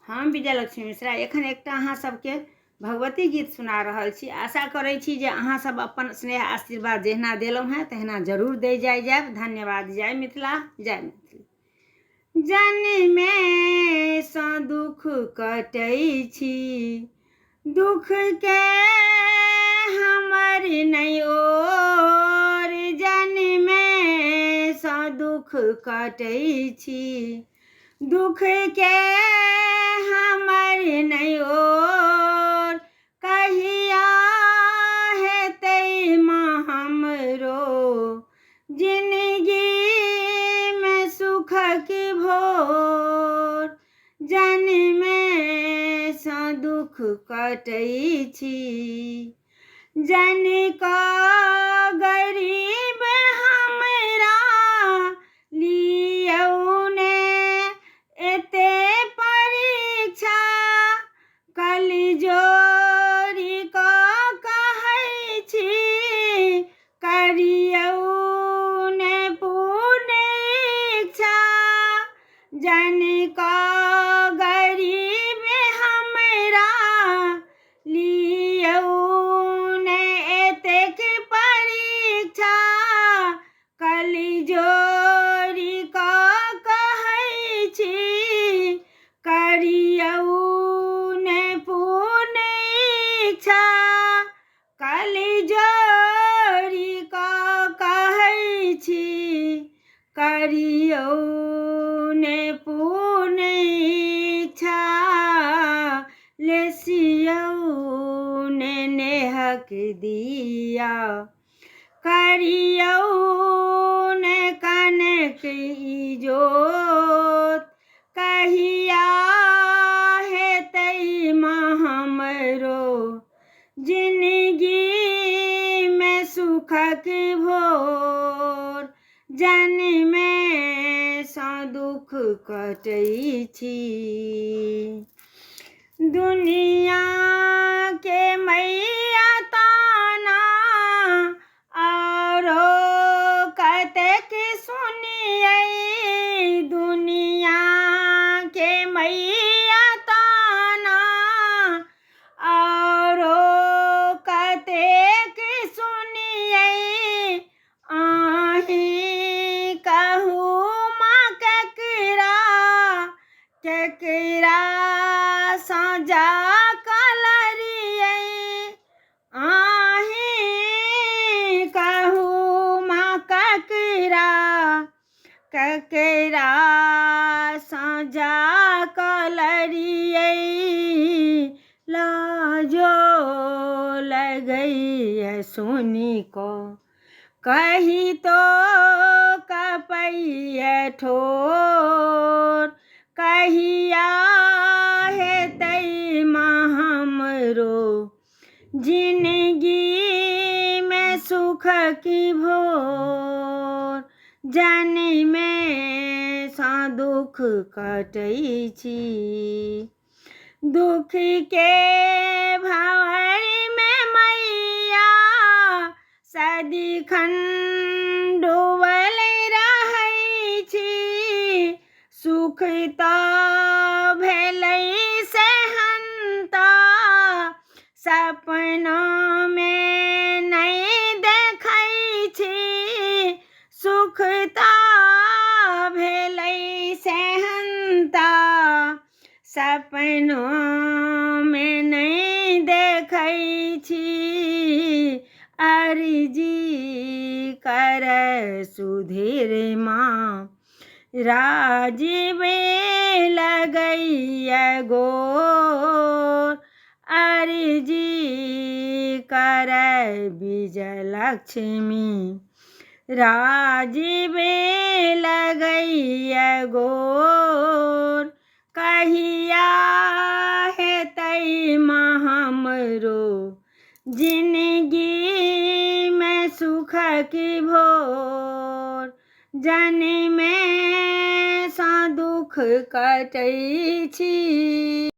हम विजयलक्ष्मी मिश्रा एखन एकटा अहाँ सबके भगवती गीत सुना रहल छी। आशा करै छी जे अहाँ सब अपन स्नेह आशीर्वाद जहिना देलहुँ हैं तहिना जरूर दै जायब। धन्यवाद। जय मिथिला, जय मैथिली। जन्मे सँ दुख कटै छी, दुख के हमर नहि ओर। जन्मे सँ दुख कटै छी, दुख के हमर नहि ओर। कहिया हेतै माँ हमरो जिंदगी में सुखक भोर। जन्मे सँ दुख कटै छी, जनिक गरीब हमरा लियौ ने एते परीक्षा। कलजोरी कहै छी, करियौ ने पूर्ण इच्छा। जनिक गरीब हमरा लियौ ने एतेक परीक्षा। कलजोरी कहै छी, करियौ ने पूर्ण इच्छा। कलजोरी कहै छी, करियौ ने पूर्ण इच्छा। लेसियौ ने नेहक दिया, करियौ ने कनक इजोत। कहिया हेतै माँ हमरो जिंदगी में सुखक भोर। जन्मे सँ दुख कटै छी, दुनिया के मैया ताना औरो कतेक सुनियै। दुनिया के मैया ताना औरो कतेक सुनियै। आही कहू माँ केकरा केकरा सँ जाकऽ लड़ियै। आही कहू माँ केकरा केकरा सँ जाकऽ लड़ियै। लाजो लगैए सुनि कऽ कही तो कपैए ठोर। कहिया हेतै माँ हमरो जिंदगी में सुखक भोर। जन्मे सँ दुख कटै छी, दुख के भंवर में मैया सदिखन डूबल रहै छी। सुख तऽ भेलै सेहन्ता, सपना में नहीं देखै छी। सुख तऽ भेलै सेहन्ता, सपना में नहीं देखै छी। अर्जी करऽ सुधीर माँ राजीव लगैए गोर। अर्जी करऽ विजयलक्ष्मी राजीव लगैए गोर। कहिया हेतै माँ हमरो जिंदगी में सुखक भोर। जन्मे सँ दुख कटै छी।